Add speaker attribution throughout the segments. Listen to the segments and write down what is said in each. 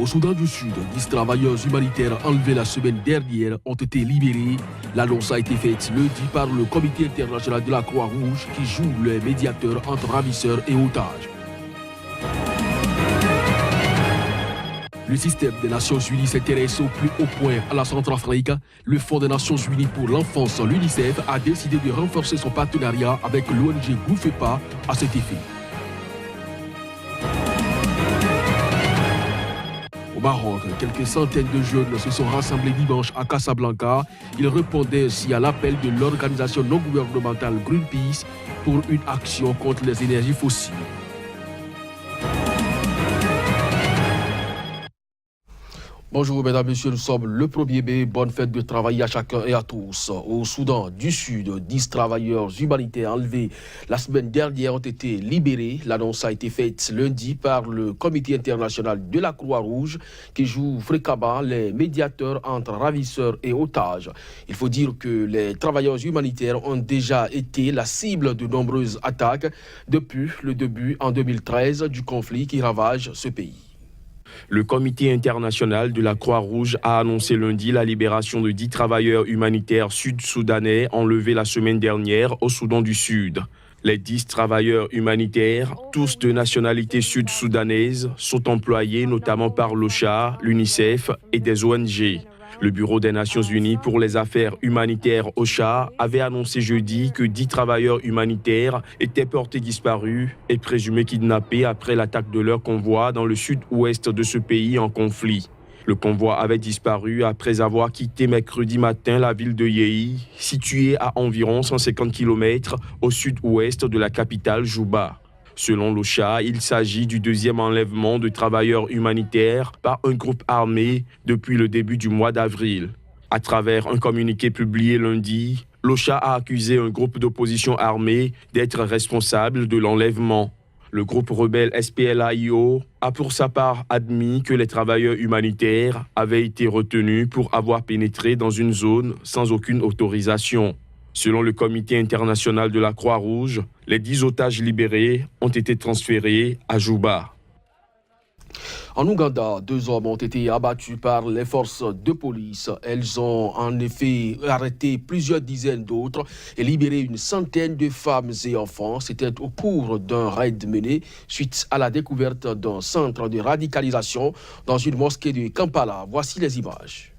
Speaker 1: Au Soudan du Sud, 10 travailleurs humanitaires enlevés la semaine dernière ont été libérés. L'annonce a été faite lundi par le Comité international de la Croix-Rouge qui joue le médiateur entre ravisseurs et otages. Le système des Nations Unies s'intéresse au plus haut point à la Centrafrique. Le Fonds des Nations Unies pour l'enfance, l'UNICEF, a décidé de renforcer son partenariat avec l'ONG Goufepa à cet effet. Au Maroc, quelques centaines de jeunes se sont rassemblés dimanche à Casablanca. Ils répondaient ainsi à l'appel de l'organisation non gouvernementale Greenpeace pour une action contre les énergies fossiles. Bonjour mesdames, messieurs, nous sommes le 1er mai. Bonne fête de travail à chacun et à tous. Au Soudan du Sud, 10 travailleurs humanitaires enlevés la semaine dernière ont été libérés. L'annonce a été faite lundi par le Comité international de la Croix-Rouge qui joue fréquemment les médiateurs entre ravisseurs et otages. Il faut dire que les travailleurs humanitaires ont déjà été la cible de nombreuses attaques depuis le début en 2013 du conflit qui ravage ce pays.
Speaker 2: Le Comité international de la Croix-Rouge a annoncé lundi la libération de 10 travailleurs humanitaires sud-soudanais enlevés la semaine dernière au Soudan du Sud. Les 10 travailleurs humanitaires, tous de nationalité sud-soudanaise, sont employés notamment par l'OCHA, l'UNICEF et des ONG. Le Bureau des Nations Unies pour les affaires humanitaires OCHA avait annoncé jeudi que 10 travailleurs humanitaires étaient portés disparus et présumés kidnappés après l'attaque de leur convoi dans le sud-ouest de ce pays en conflit. Le convoi avait disparu après avoir quitté mercredi matin la ville de Yei, située à environ 150 km au sud-ouest de la capitale Juba. Selon l'OCHA, il s'agit du deuxième enlèvement de travailleurs humanitaires par un groupe armé depuis le début du mois d'avril. À travers un communiqué publié lundi, l'OCHA a accusé un groupe d'opposition armée d'être responsable de l'enlèvement. Le groupe rebelle SPLA-IO a pour sa part admis que les travailleurs humanitaires avaient été retenus pour avoir pénétré dans une zone sans aucune autorisation. Selon le Comité international de la Croix-Rouge, les 10 otages libérés ont été transférés à Juba.
Speaker 1: En Ouganda, 2 hommes ont été abattus par les forces de police. Elles ont en effet arrêté plusieurs dizaines d'autres et libéré une centaine de femmes et enfants. C'était au cours d'un raid mené suite à la découverte d'un centre de radicalisation dans une mosquée de Kampala. Voici les images.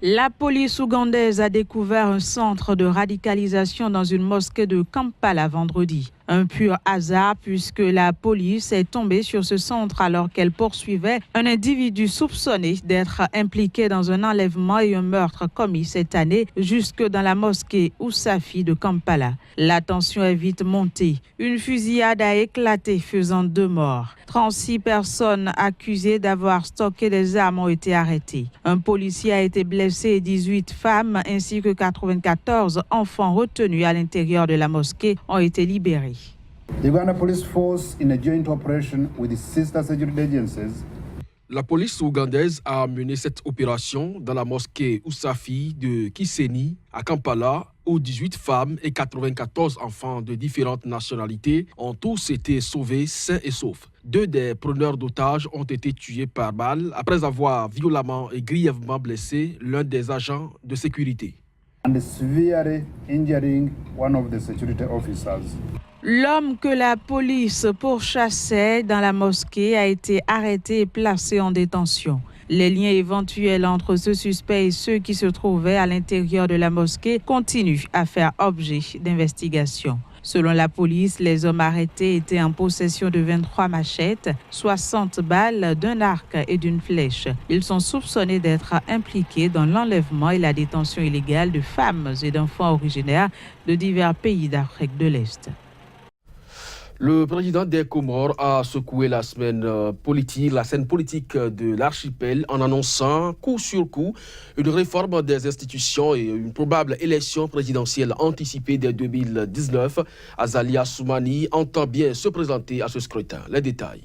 Speaker 3: La police ougandaise a découvert un centre de radicalisation dans une mosquée de Kampala vendredi. Un pur hasard puisque la police est tombée sur ce centre alors qu'elle poursuivait un individu soupçonné d'être impliqué dans un enlèvement et un meurtre commis cette année jusque dans la mosquée Ousafi de Kampala. La tension est vite montée. Une fusillade a éclaté faisant 2 morts. 36 personnes accusées d'avoir stocké des armes ont été arrêtées. Un policier a été blessé et 18 femmes ainsi que 94 enfants retenus à l'intérieur de la mosquée ont été libérés.
Speaker 4: The Uganda Police Force, in a joint operation with its sister security agencies,
Speaker 1: la police ougandaise a mené cette opération dans la mosquée Ousafi de Kiseni à Kampala où 18 femmes et 94 enfants de différentes nationalités ont tous été sauvés sains et saufs. 2 des preneurs d'otages ont été tués par balle après avoir violemment et grièvement blessé l'un des agents de sécurité.
Speaker 4: and severely injuring one of the security officers.
Speaker 3: L'homme que la police pourchassait dans la mosquée a été arrêté et placé en détention. Les liens éventuels entre ce suspect et ceux qui se trouvaient à l'intérieur de la mosquée continuent à faire objet d'investigation. Selon la police, les hommes arrêtés étaient en possession de 23 machettes, 60 balles, d'un arc et d'une flèche. Ils sont soupçonnés d'être impliqués dans l'enlèvement et la détention illégale de femmes et d'enfants originaires de divers pays d'Afrique de l'Est.
Speaker 1: Le président des Comores a secoué la scène politique de l'archipel en annonçant coup sur coup une réforme des institutions et une probable élection présidentielle anticipée dès 2019. Azalia Soumani entend bien se présenter à ce scrutin. Les détails.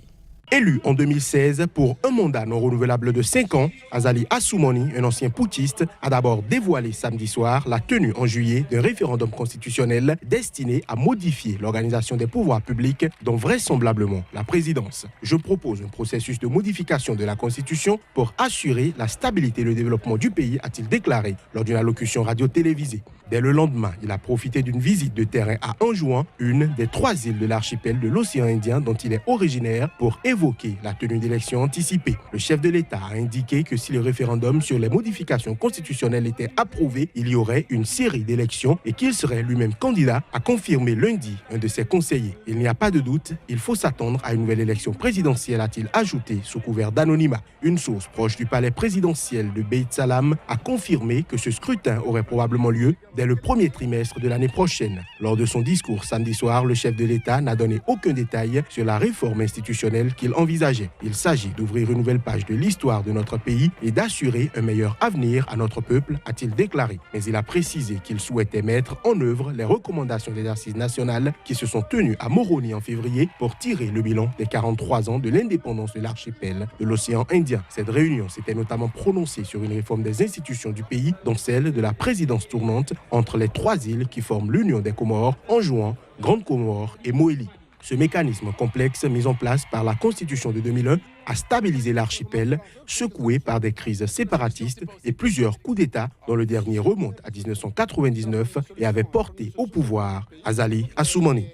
Speaker 5: Élu en 2016 pour un mandat non renouvelable de 5 ans, Azali Assoumani, un ancien putschiste, a d'abord dévoilé samedi soir la tenue en juillet d'un référendum constitutionnel destiné à modifier l'organisation des pouvoirs publics, dont vraisemblablement la présidence. Je propose un processus de modification de la Constitution pour assurer la stabilité et le développement du pays, a-t-il déclaré lors d'une allocution radio-télévisée. Dès le lendemain, il a profité d'une visite de terrain à Anjouan, une des 3 îles de l'archipel de l'océan Indien dont il est originaire, pour évoquer la tenue d'élections anticipées. Le chef de l'État a indiqué que si le référendum sur les modifications constitutionnelles était approuvé, il y aurait une série d'élections et qu'il serait lui-même candidat, a confirmé lundi un de ses conseillers. Il n'y a pas de doute, il faut s'attendre à une nouvelle élection présidentielle, a-t-il ajouté sous couvert d'anonymat. Une source proche du palais présidentiel de Beit Salam a confirmé que ce scrutin aurait probablement lieu dès le premier trimestre de l'année prochaine. Lors de son discours samedi soir, le chef de l'État n'a donné aucun détail sur la réforme institutionnelle qu'il envisageait. Il s'agit d'ouvrir une nouvelle page de l'histoire de notre pays et d'assurer un meilleur avenir à notre peuple, a-t-il déclaré. Mais il a précisé qu'il souhaitait mettre en œuvre les recommandations des assises nationales qui se sont tenues à Moroni en février pour tirer le bilan des 43 ans de l'indépendance de l'archipel de l'océan Indien. Cette réunion s'était notamment prononcée sur une réforme des institutions du pays, dont celle de la présidence tournante entre les 3 îles qui forment l'Union des Comores, Anjouan, Grande Comore et Moélie. Ce mécanisme complexe mis en place par la Constitution de 2001 a stabilisé l'archipel, secoué par des crises séparatistes et plusieurs coups d'État, dont le dernier remonte à 1999 et avait porté au pouvoir Azali Assoumani.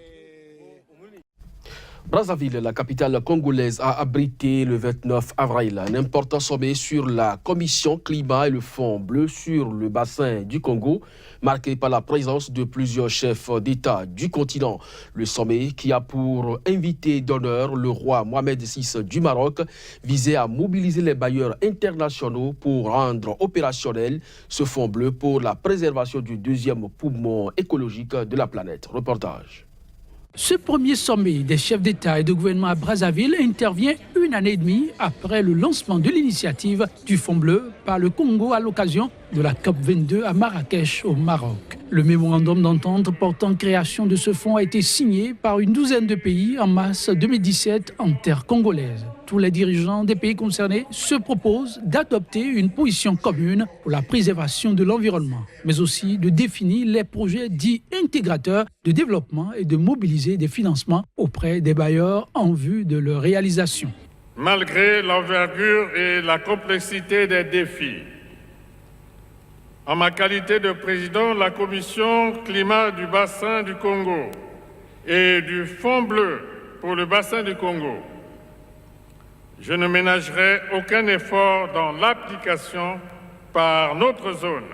Speaker 1: Brazzaville, la capitale congolaise, a abrité le 29 avril un important sommet sur la Commission Climat et le Fonds bleu sur le bassin du Congo, marqué par la présence de plusieurs chefs d'État du continent. Le sommet, qui a pour invité d'honneur le roi Mohamed VI du Maroc, visait à mobiliser les bailleurs internationaux pour rendre opérationnel ce fonds bleu pour la préservation du deuxième poumon écologique de la planète. Reportage.
Speaker 6: Ce premier sommet des chefs d'État et de gouvernement à Brazzaville intervient 1 année et demie après le lancement de l'initiative du Fonds bleu par le Congo à l'occasion de la COP22 à Marrakech au Maroc. Le mémorandum d'entente portant création de ce fonds a été signé par une douzaine de pays en mars 2017 en terre congolaise. Tous les dirigeants des pays concernés se proposent d'adopter une position commune pour la préservation de l'environnement, mais aussi de définir les projets dits intégrateurs de développement et de mobiliser des financements auprès des bailleurs en vue de leur réalisation.
Speaker 7: Malgré l'envergure et la complexité des défis, en ma qualité de président de la Commission Climat du bassin du Congo et du Fonds bleu pour le bassin du Congo, je ne ménagerai aucun effort dans l'application par notre zone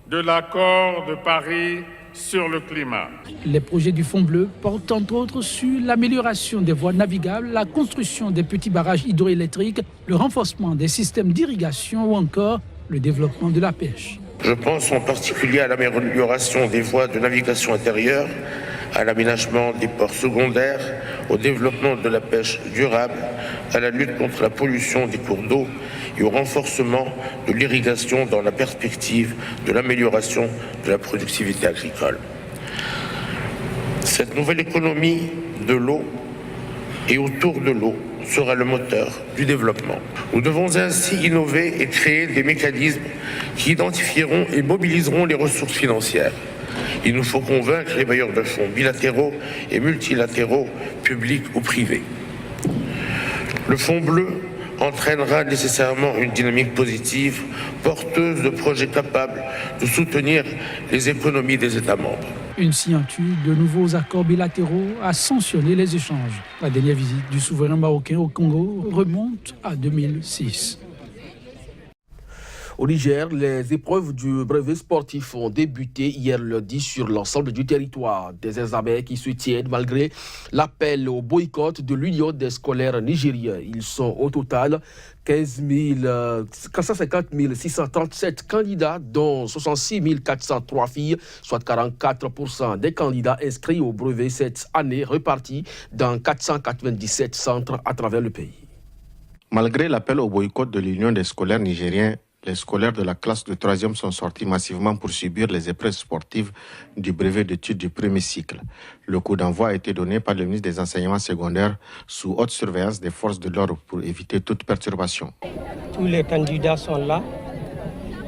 Speaker 7: de l'accord de Paris sur le climat.
Speaker 6: Les projets du Fonds bleu portent entre autres sur l'amélioration des voies navigables, la construction des petits barrages hydroélectriques, le renforcement des systèmes d'irrigation ou encore le développement de la pêche.
Speaker 8: Je pense en particulier à l'amélioration des voies de navigation intérieure, à l'aménagement des ports secondaires, au développement de la pêche durable, à la lutte contre la pollution des cours d'eau et au renforcement de l'irrigation dans la perspective de l'amélioration de la productivité agricole. Cette nouvelle économie de l'eau et autour de l'eau sera le moteur du développement. Nous devons ainsi innover et créer des mécanismes qui identifieront et mobiliseront les ressources financières. Il nous faut convaincre les bailleurs de fonds bilatéraux et multilatéraux, publics ou privés. Le Fonds bleu entraînera nécessairement une dynamique positive, porteuse de projets capables de soutenir les économies des États membres.
Speaker 6: Une signature de nouveaux accords bilatéraux a sanctionné les échanges. La dernière visite du souverain marocain au Congo remonte à 2006.
Speaker 1: Au Niger, les épreuves du brevet sportif ont débuté hier lundi sur l'ensemble du territoire. Des examens qui se tiennent malgré l'appel au boycott de l'Union des scolaires nigériens. Ils sont au total 450 637 candidats, dont 66 403 filles, soit 44% des candidats inscrits au brevet cette année, repartis dans 497 centres à travers le pays.
Speaker 9: Malgré l'appel au boycott de l'Union des scolaires nigériens, Les scolaires de la classe de 3e sont sortis massivement pour subir les épreuves sportives du brevet d'études du premier cycle. Le coup d'envoi a été donné par le ministre des Enseignements secondaires sous haute surveillance des forces de l'ordre pour éviter toute perturbation.
Speaker 10: Tous les candidats sont là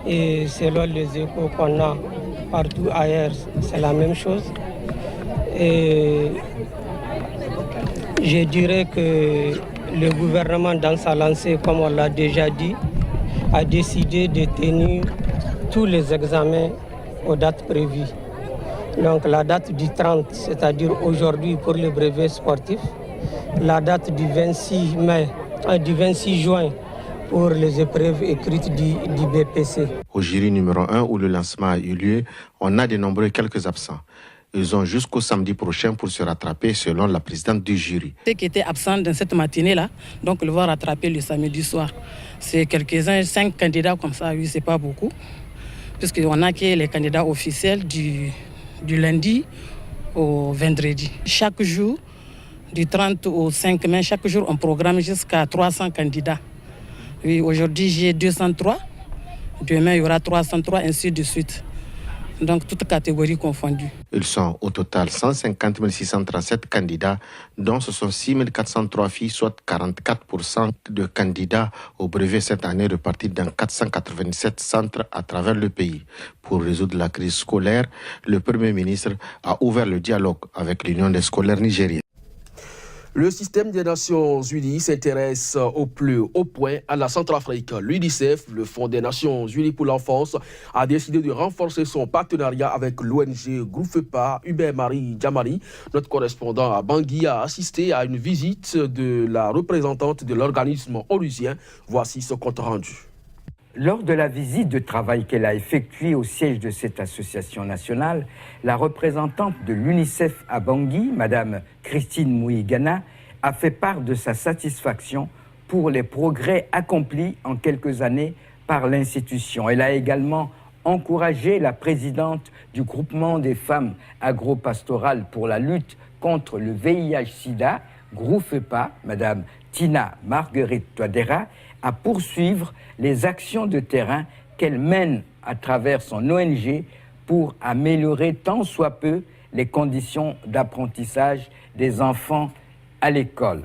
Speaker 10: et selon les échos qu'on a partout ailleurs, c'est la même chose. Et je dirais que le gouvernement, dans sa lancée, comme on l'a déjà dit, a décidé de tenir tous les examens aux dates prévues. Donc la date du 30, c'est-à-dire aujourd'hui pour le brevet sportif, la date du 26 juin pour les épreuves écrites du BPC.
Speaker 9: Au jury numéro 1 où le lancement a eu lieu, on a dénombré quelques absents. Ils ont jusqu'au samedi prochain pour se rattraper selon la présidente du jury.
Speaker 11: Ceux qui étaient absents dans cette matinée-là, donc ils vont rattraper le samedi soir. C'est quelques-uns, 5 candidats comme ça, oui, c'est pas beaucoup. Puisqu'on a que les candidats officiels du lundi au vendredi. Chaque jour, du 30 au 5 mai, chaque jour on programme jusqu'à 300 candidats. Oui, aujourd'hui j'ai 203, demain il y aura 303, ainsi de suite. Donc toutes catégories confondues.
Speaker 9: Ils sont au total 150 637 candidats, dont ce sont 6 403 filles, soit 44% de candidats au brevet cette année repartis dans 487 centres à travers le pays. Pour résoudre la crise scolaire, le Premier ministre a ouvert le dialogue avec l'Union des scolaires nigériens.
Speaker 1: Le système des Nations Unies s'intéresse au plus haut point à la Centrafrique. L'UNICEF, le Fonds des Nations Unies pour l'enfance, a décidé de renforcer son partenariat avec l'ONG Groufepa. Hubert-Marie Djamari, notre correspondant à Bangui, a assisté à une visite de la représentante de l'organisme onusien. Voici ce compte rendu.
Speaker 12: Lors de la visite de travail qu'elle a effectuée au siège de cette association nationale, la représentante de l'UNICEF à Bangui, Mme Christine Mouigana, a fait part de sa satisfaction pour les progrès accomplis en quelques années par l'institution. Elle a également encouragé la présidente du groupement des femmes agro-pastorales pour la lutte contre le VIH-Sida, Groufepa, Mme Tina Marguerite Touadéra, à poursuivre les actions de terrain qu'elle mène à travers son ONG pour améliorer tant soit peu les conditions d'apprentissage des enfants à l'école.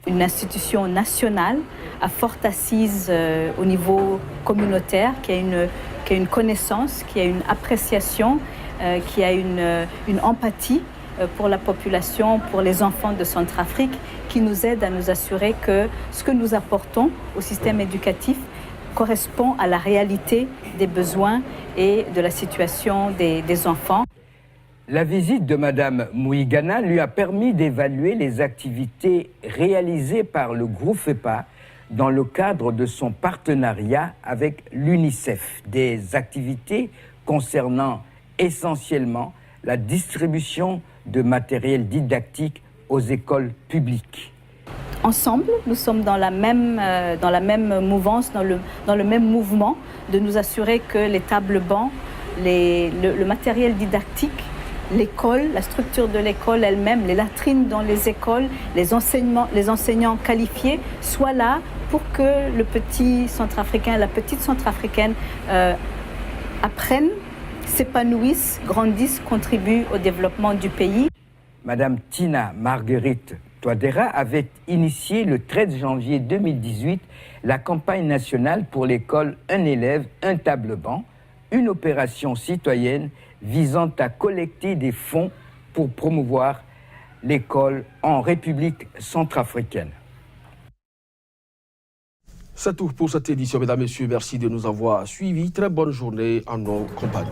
Speaker 13: Une institution nationale à forte assise au niveau communautaire, qui a une connaissance, qui a une appréciation, qui a une empathie pour la population, pour les enfants de Centrafrique, qui nous aide à nous assurer que ce que nous apportons au système éducatif correspond à la réalité des besoins et de la situation des enfants.
Speaker 12: La visite de Mme Mouigana lui a permis d'évaluer les activités réalisées par le Groufepa dans le cadre de son partenariat avec l'UNICEF. Des activités concernant essentiellement la distribution de matériel didactique aux écoles publiques.
Speaker 13: Ensemble, nous sommes dans la même mouvance, dans le même mouvement, de nous assurer que les tables bancs, le matériel didactique, l'école, la structure de l'école elle-même, les latrines dans les écoles, les enseignants qualifiés soient là pour que le petit centrafricain, la petite centrafricaine apprennent, s'épanouissent, grandissent, contribuent au développement du pays.
Speaker 12: Madame Tina Marguerite Touadéra avait initié le 13 janvier 2018 la campagne nationale pour l'école Un élève, un table-banc, une opération citoyenne visant à collecter des fonds pour promouvoir l'école en République centrafricaine.
Speaker 1: C'est tout pour cette édition, mesdames et messieurs. Merci de nous avoir suivis. Très bonne journée en nos compagnies.